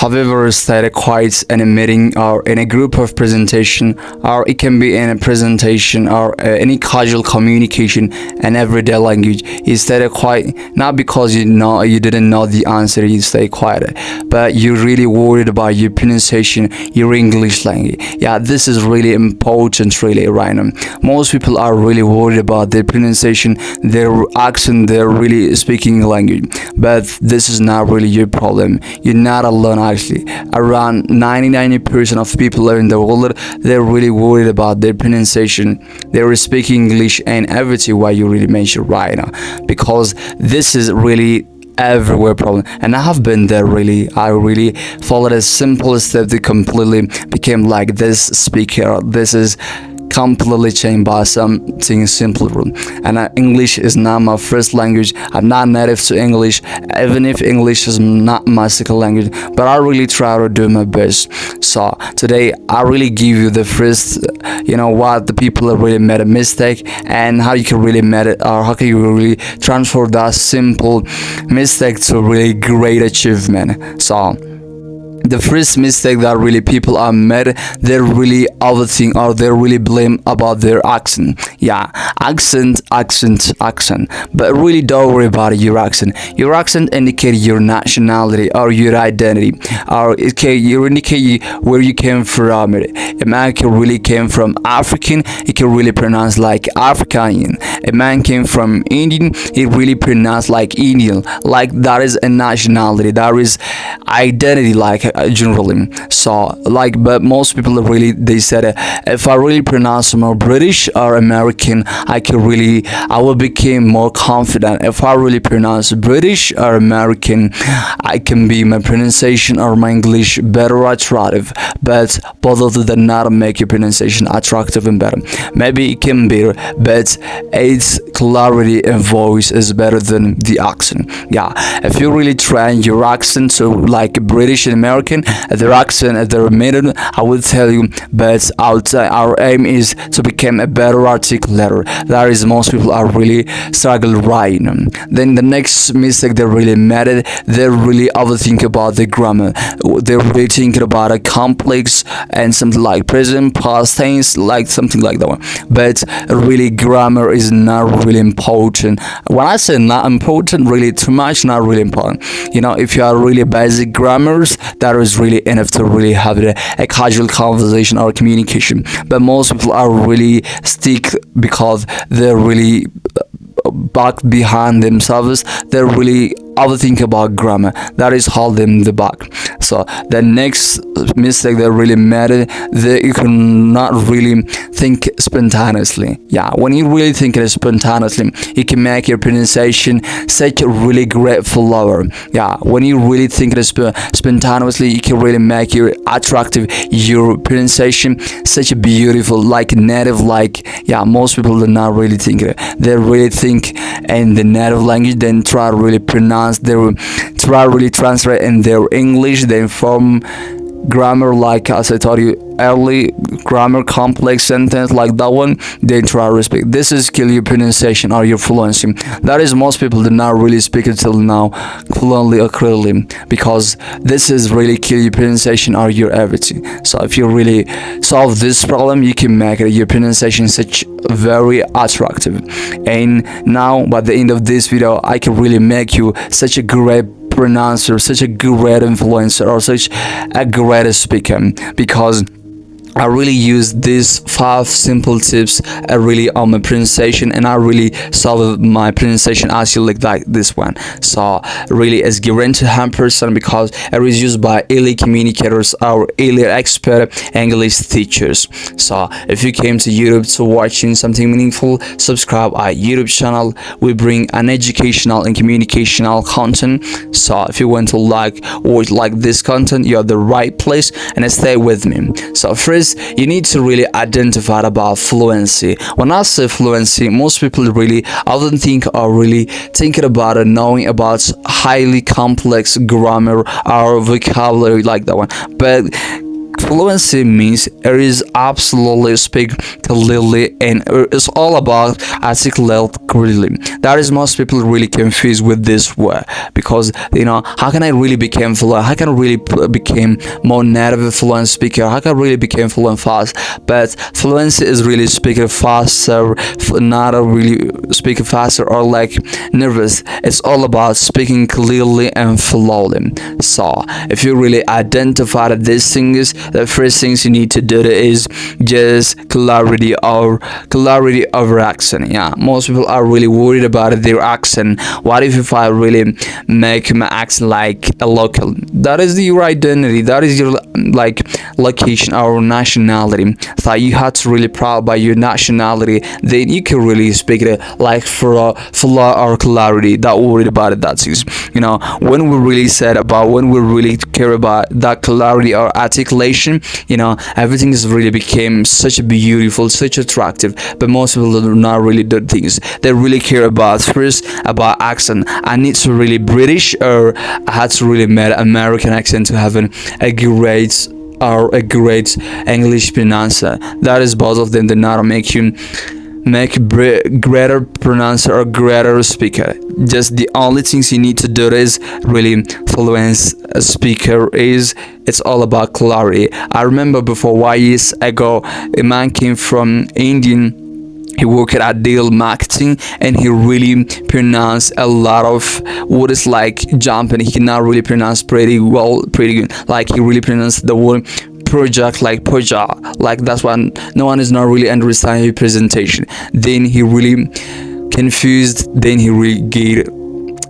However, stay quiet in a meeting or in a group of presentation, or it can be in a presentation or any casual communication and everyday language. You stay quiet not because you didn't know the answer. You stay quiet, but you're really worried about your pronunciation, your English language. Yeah, this is really important, really, right now. Most people are really worried about their pronunciation, their accent, their really speaking language, but this is not really your problem. You're not alone, actually. Around 99% of people in the world, they're really worried about their pronunciation, their speaking English, and everything what you really mentioned right now, because this is really everywhere problem, and I have been there. Really, I really followed a simple step to completely became like this speaker. This is completely changed by something simple. And English is not my first language. I'm not native to English, even if English is not my second language, but I really try to do my best. So today I really give you the first, what the people have really made a mistake, and how you can really make it, or how can you really transfer that simple mistake to really great achievement. So the first mistake that really people are made, they're really overthink, or they really blame about their accent. Yeah, accent. But really don't worry about your accent. Your accent indicates your nationality or your identity, or it can indicate where you came from. A man can really came from African, it can really pronounce like African. A man came from Indian, it really pronounce like Indian. Like that is a nationality, that is identity, like generally. So but most people really, they said if I really pronounce more British or American, I will become more confident. If I really pronounce British or American, I can be my pronunciation or my English better attractive. But both of them not make your pronunciation attractive and better. Maybe it can be, but its clarity and voice is better than the accent. Yeah, if you really train your accent to like British and American, their accent, their minute, I will tell you, but our aim is to become a better articulator. That is, most people are really struggle right now. Then the next mistake they really made it, they really overthink about the grammar. They're really thinking about a complex and something like present, past tense, like something like that one. But really grammar is not really important. When I say not important, really too much, not really important. If you are really basic grammars, that is really enough to really have a casual conversation or communication. But most people are really stick because they're really back behind themselves. They're really overthink about grammar. That is hold them the back. So the next mistake that really matter, you cannot really think spontaneously. Yeah, when you really think it spontaneously, it can make your pronunciation such a really great flower. Yeah, when you really think it spontaneously, it can really make you attractive, your pronunciation such a beautiful, like native, most people do not really think it. They really think in the native language, then try to really pronounce, they try to really translate in their English, then form grammar, like as I told you early, grammar complex sentence like that one, they try to speak. This is kill your pronunciation or your fluency. That is, most people do not really speak it till now fluently or clearly, because this is really kill your pronunciation or your everything. So if you really solve this problem, you can make your pronunciation such very attractive. And now by the end of this video, I can really make you such a great pronouncer, such a great influencer, or such a great speaker, because I really use these 5 simple tips really on my pronunciation, and I really solve my pronunciation as you like this one. So really it's guaranteed 100% because it is used by elite communicators or elite expert English teachers. So if you came to YouTube to watching something meaningful, subscribe our YouTube channel. We bring an educational and communicational content. So if you want to watch this content, you're the right place, and stay with me. So first, you need to really identify about fluency. When I say fluency, most people really often think or really thinking about knowing about highly complex grammar or vocabulary like that one. But Fluency means it is absolutely speak clearly, and it's all about articulate clearly. That is most people really confused with this word, because how can I really become fluent? How can I really become more native fluent speaker? How can I really become fluent fast? But fluency is really speaking faster, not a really speaking faster or like nervous. It's all about speaking clearly and flowly. So if you really identify these things, the first things you need to do is just clarity over accent. Yeah, most people are really worried about their accent. What if I really make my accent like a local? That is your identity, that is your like location or nationality. So you have to really proud by your nationality, then you can really speak it like for or clarity. That worried about it, that's is when we really said about, when we really care about that clarity or articulation, everything is really became such beautiful, such attractive. But most people do not really do things. They really care about first about accent. I need to really British, or I had to really make American accent to have a great or a great English pronouncer. That is both of them. They not make you greater pronouncer or greater speaker. Just the only things you need to do is really fluent speaker is, it's all about clarity. I remember before years ago, a man came from Indian. He worked at deal marketing, and he really pronounced a lot of what is like jumping. He cannot really pronounce pretty good. Like he really pronounced the word project like project, like that's why no one is not really understanding his presentation. Then he really confused, then he really get,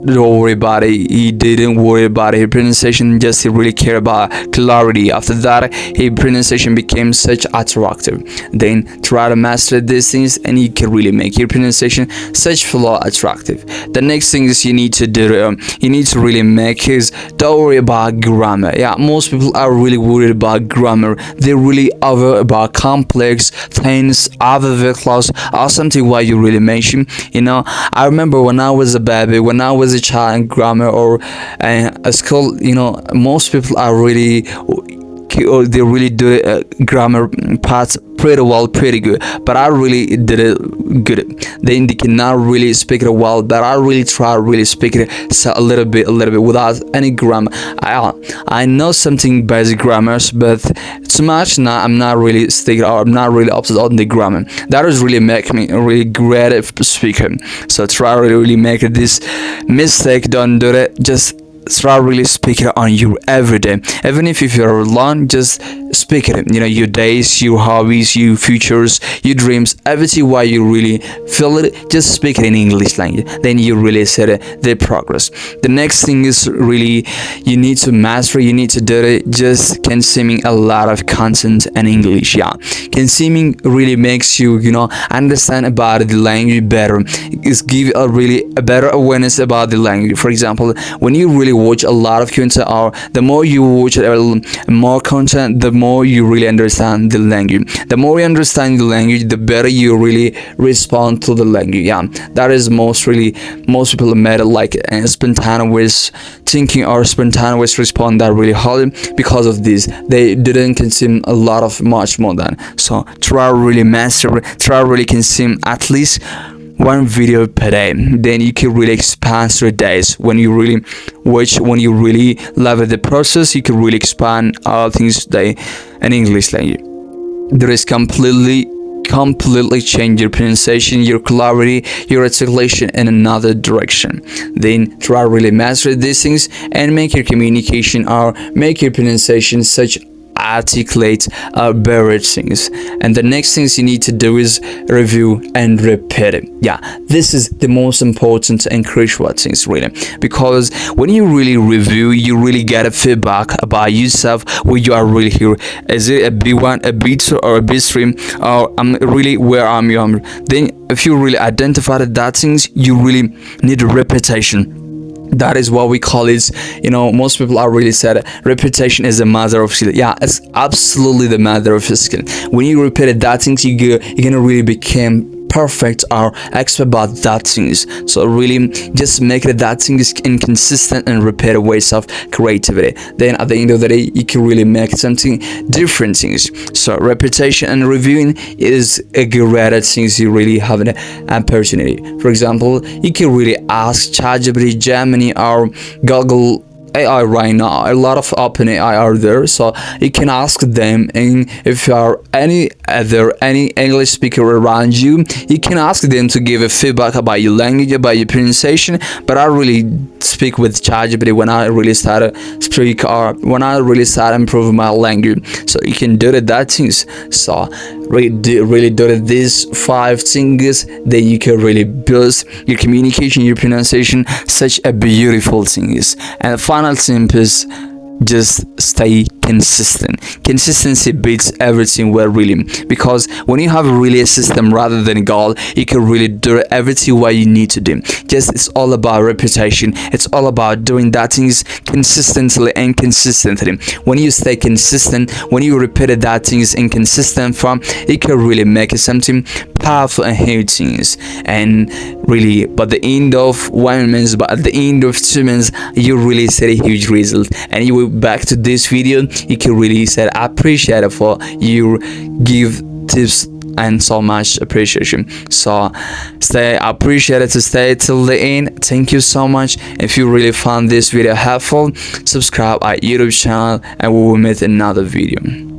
don't worry about it. He didn't worry about his pronunciation, just he really cared about clarity. After that, his pronunciation became such attractive. Then try to master these things, and you can really make your pronunciation such flow attractive. The next thing is you need to do, you need to really make is, don't worry about grammar. Yeah, most people are really worried about grammar. They're really over about complex things, other vocals or something what you really mention. I remember when I was a baby, when I was a child in grammar or a school, most people are really, they really do grammar parts pretty well, pretty good, but I really did it good. They cannot really speak it well, but I really try really speak it a little bit without any grammar. I know something basic grammars, but too much now. I'm not really sticking, or I'm not really obsessed on the grammar. That is really make me a really great speaker. So try really make this mistake. Don't do it. Just try really speak it on you every day. Even if you're alone, just speak it. Your days, your hobbies, your futures, your dreams, everything why you really feel it, just speak it in English language. Then you really set the progress. The next thing is really you need to master, you need to do it, just consuming a lot of content in English. Yeah, consuming really makes you understand about the language better. It's give a better awareness about the language. For example, when you really watch a lot of content, or the more you watch more content, the more you really understand the language. The more you understand the language, the better you really respond to the language. Yeah, that is most people made it like spontaneous thinking or spontaneous response that really hard. Because of this, they didn't consume a lot of much more than. So try really master, try really consume at least one video per day. Then you can really expand your days. When you really watch, when you really love the process, you can really expand all things today in English language. There is completely change your pronunciation, your clarity, your articulation in another direction. Then try really master these things and make your communication or make your pronunciation such articulate better things. And the next things you need to do is review and repeat it. Yeah, this is the most important and crucial things really, because when you really review, you really get a feedback about yourself, where you are really here. Is it a B1, a B2, or a B3, or I'm really where I'm you? Then if you really identify that things, you really need a repetition. That is what we call it. Most people are really said repetition is a matter of skill. Yeah, it's absolutely the matter of skill. When you repeat that things, you're gonna really become perfect or expert about that things. So really just make it that thing is inconsistent and repeated ways of creativity. Then at the end of the day, you can really make something different things. So repetition and reviewing is a great things you really have an opportunity. For example, you can really ask ChatGPT, Gemini, or Google AI right now. A lot of open AI are there, so you can ask them. And if you are any English speaker around you, you can ask them to give a feedback about your language, about your pronunciation. But I really speak with ChatGPT when I really started speak or when I really started improving my language. So you can do that things. So really do these 5 things, then you can really boost your communication, your pronunciation. Such a beautiful things. And final tip is just stay consistent. Consistency beats everything well, really, because when you have really a system rather than a goal, you can really do everything what you need to do. Just it's all about repetition. It's all about doing that things consistently and consistently. When you stay consistent, when you repeat that things in consistent form, you can really make it something powerful and huge things. And really, but the end of 1 month, but at the end of 2 months, you really see a huge result. And you will back to this video, you can really say I appreciate it for you give tips and so much appreciation. So stay appreciated to stay till the end. Thank you so much. If you really found this video helpful, subscribe our YouTube channel and we will meet in another video.